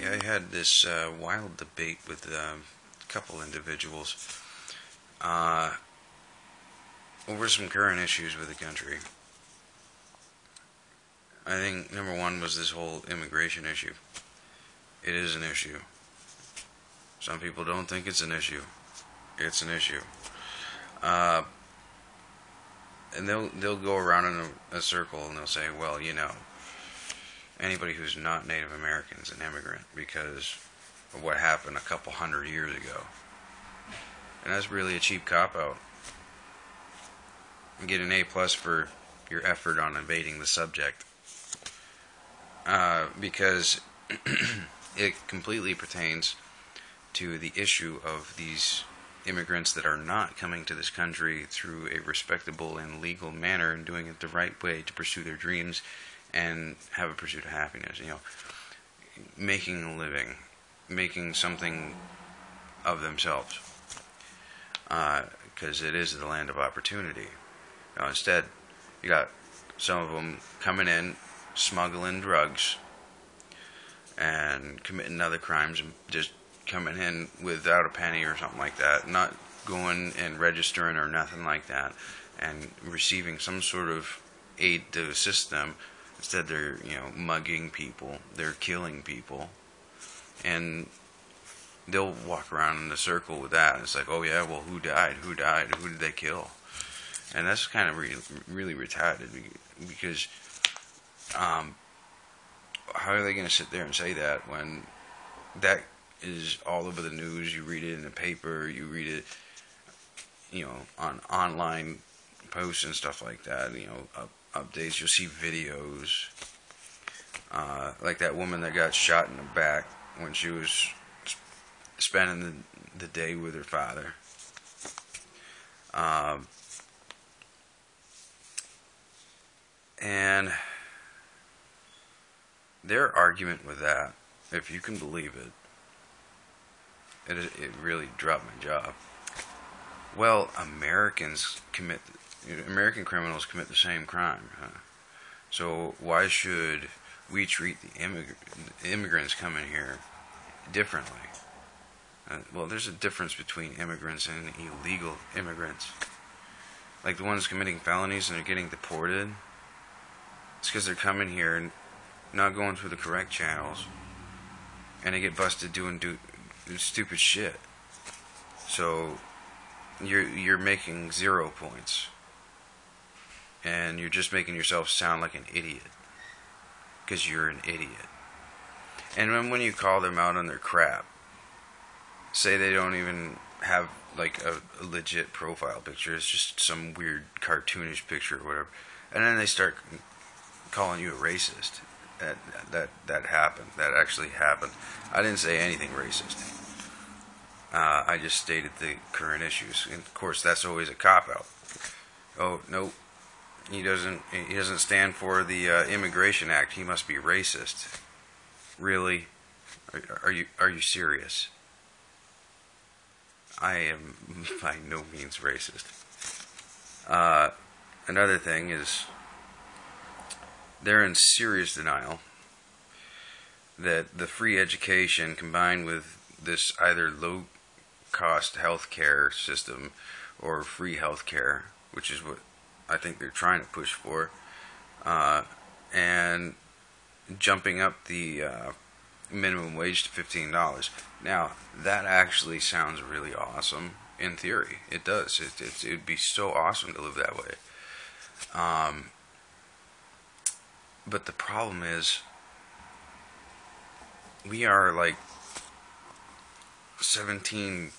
I had this wild debate with a couple individuals over some current issues with the country. I think number one was this whole immigration issue. It is an issue. Some people don't think it's an issue. It's an issue. Uh, and they'll go around in a circle and they'll say, well, anybody who's not Native American is an immigrant because of what happened a couple hundred years ago. And that's really a cheap cop-out. You get an A+ for your effort on evading the subject. Because it completely pertains to the issue of these immigrants that are not coming to this country through a respectable and legal manner and doing it the right way to pursue their dreams and have a pursuit of happiness. Making a living, making something of themselves. Because it is the land of opportunity. Instead, you got some of them coming in, smuggling drugs, and committing other crimes, and just coming in without a penny or something like that, not going and registering or nothing like that, and receiving some sort of aid to assist them. Instead, they're mugging people, they're killing people, and they'll walk around in a circle with that. It's like, oh yeah, well, who died? Who died? Who did they kill? And that's kind of really retarded, because how are they going to sit there and say that when that is all over the news? You read it in the paper, you read it, on online posts and stuff like that. Updates. You'll see videos, like that woman that got shot in the back when she was spending the day with her father. And their argument with that, if you can believe it really dropped my jaw. Well, American criminals commit the same crime. So why should we treat the immigrants coming here differently? Well, there's a difference between immigrants and illegal immigrants. Like the ones committing felonies and they're getting deported. It's because they're coming here and not going through the correct channels, and they get busted doing stupid shit. So you're making 0 points, and you're just making yourself sound like an idiot because you're an idiot. And when you call them out on their crap, say they don't even have like a legit profile picture, it's just some weird cartoonish picture or whatever, and then they start calling you a racist. That happened. That actually happened. I didn't say anything racist. I just stated the current issues. And of course, that's always a cop-out. Oh, no, he doesn't stand for the Immigration Act. He must be racist. Really? Are you serious? I am by no means racist. Another thing is, they're in serious denial that the free education combined with this either low-cost healthcare system or free healthcare, which is what I think they're trying to push for, and jumping up the minimum wage to $15. Now, that actually sounds really awesome in theory. It does. It would be so awesome to live that way. But the problem is, we are like 17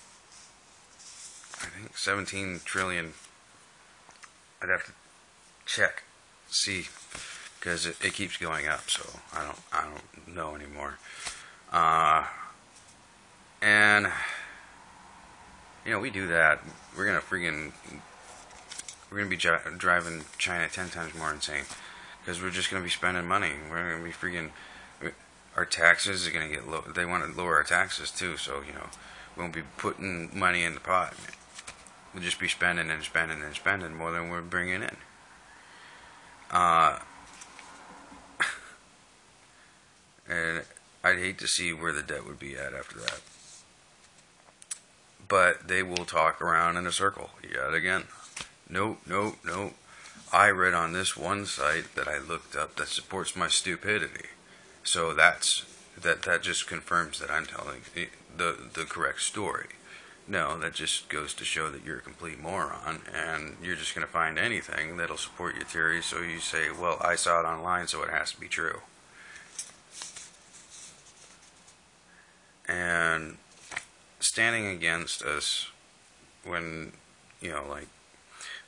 trillion. I'd have to check, see, because it keeps going up. So I don't know anymore. And we do that. We're gonna be driving China 10 times more insane. Because we're just going to be spending money. We're going to be our taxes are going to get low. They want to lower our taxes too, so, we won't be putting money in the pot. We'll just be spending and spending and spending more than we're bringing in. And I I'd hate to see where the debt would be at after that. But they will talk around in a circle yet again. Nope, nope, nope. I read on this one site that I looked up that supports my stupidity. So that just confirms that I'm telling the correct story. No, that just goes to show that you're a complete moron, and you're just going to find anything that'll support your theory, so you say, well, I saw it online, so it has to be true. And standing against us when, like,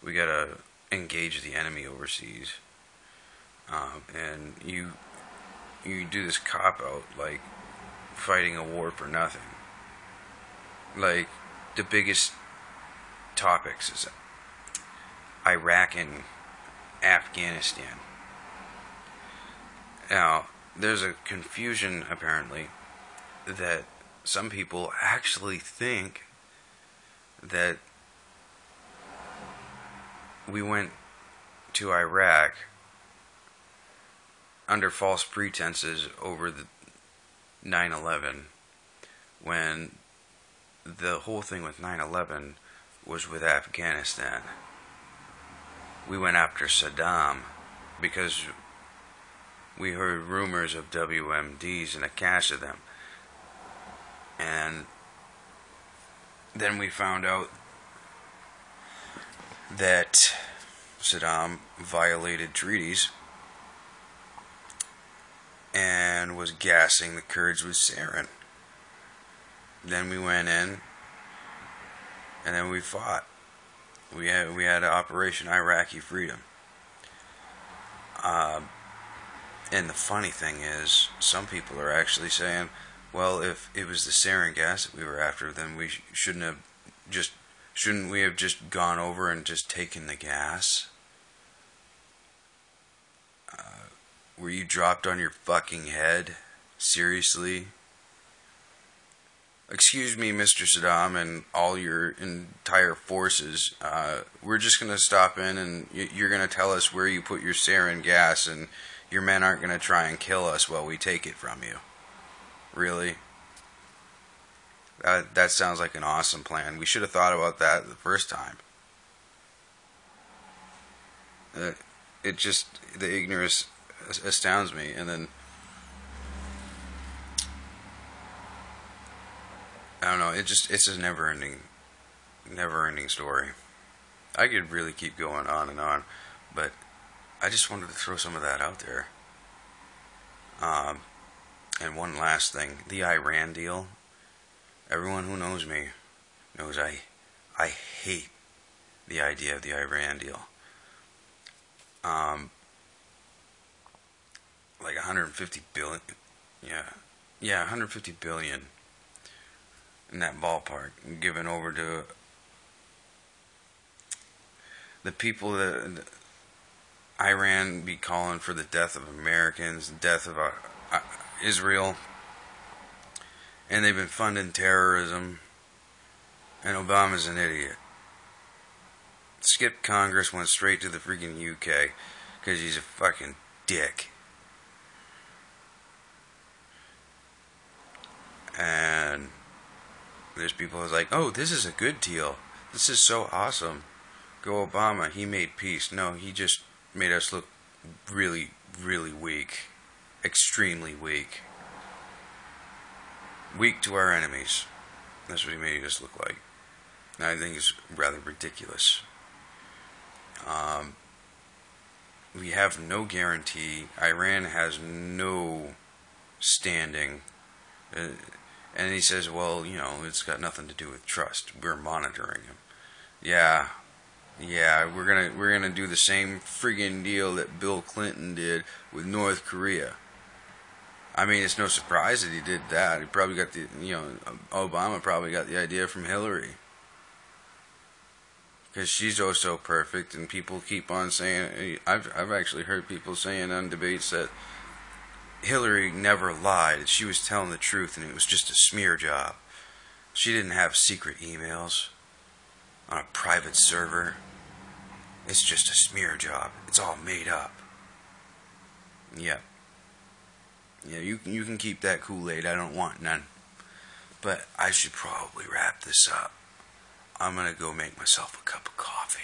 we got to engage the enemy overseas, and you do this cop-out, like, fighting a war for nothing. Like, the biggest topics is Iraq and Afghanistan. Now, there's a confusion, apparently, that some people actually think that we went to Iraq under false pretenses over the 9/11, when the whole thing with 9/11 was with Afghanistan. We went after Saddam because we heard rumors of WMDs and a cache of them. And then we found out that Saddam violated treaties and was gassing the Kurds with sarin. Then we went in, and then we fought. We had Operation Iraqi Freedom. And the funny thing is, some people are actually saying, well, if it was the sarin gas that we were after, then we shouldn't we have just gone over and just taken the gas? Were you dropped on your fucking head? Seriously? Excuse me, Mr. Saddam, and all your entire forces. We're just going to stop in, and you're going to tell us where you put your sarin gas, and your men aren't going to try and kill us while we take it from you. Really? That sounds like an awesome plan. We should have thought about that the first time. The ignorance astounds me, and then I don't know. It's a never-ending story. I could really keep going on and on, but I just wanted to throw some of that out there. And one last thing, the Iran deal. Everyone who knows me knows I hate the idea of the Iran deal. Like 150 billion, yeah, 150 billion. In that ballpark, given over to the people that Iran be calling for the death of Americans, the death of Israel, and they've been funding terrorism, and Obama's an idiot. Skipped Congress, went straight to the freaking UK, because he's a fucking dick. And there's people who's like, oh, this is a good deal. This is so awesome. Go Obama. He made peace. No, he just made us look really, really weak. Extremely weak. Weak to our enemies. That's what he made us look like. And I think it's rather ridiculous. We have no guarantee. Iran has no standing. And he says, well, it's got nothing to do with trust. We're monitoring him. Yeah, we're gonna do the same friggin' deal that Bill Clinton did with North Korea. I mean, it's no surprise that he did that. He probably got Obama probably got the idea from Hillary. Because she's oh so perfect, and people keep on saying, I've actually heard people saying on debates that Hillary never lied. She was telling the truth, and it was just a smear job. She didn't have secret emails on a private server. It's just a smear job. It's all made up. Yep. Yeah, you can keep that Kool-Aid. I don't want none. But I should probably wrap this up. I'm gonna go make myself a cup of coffee.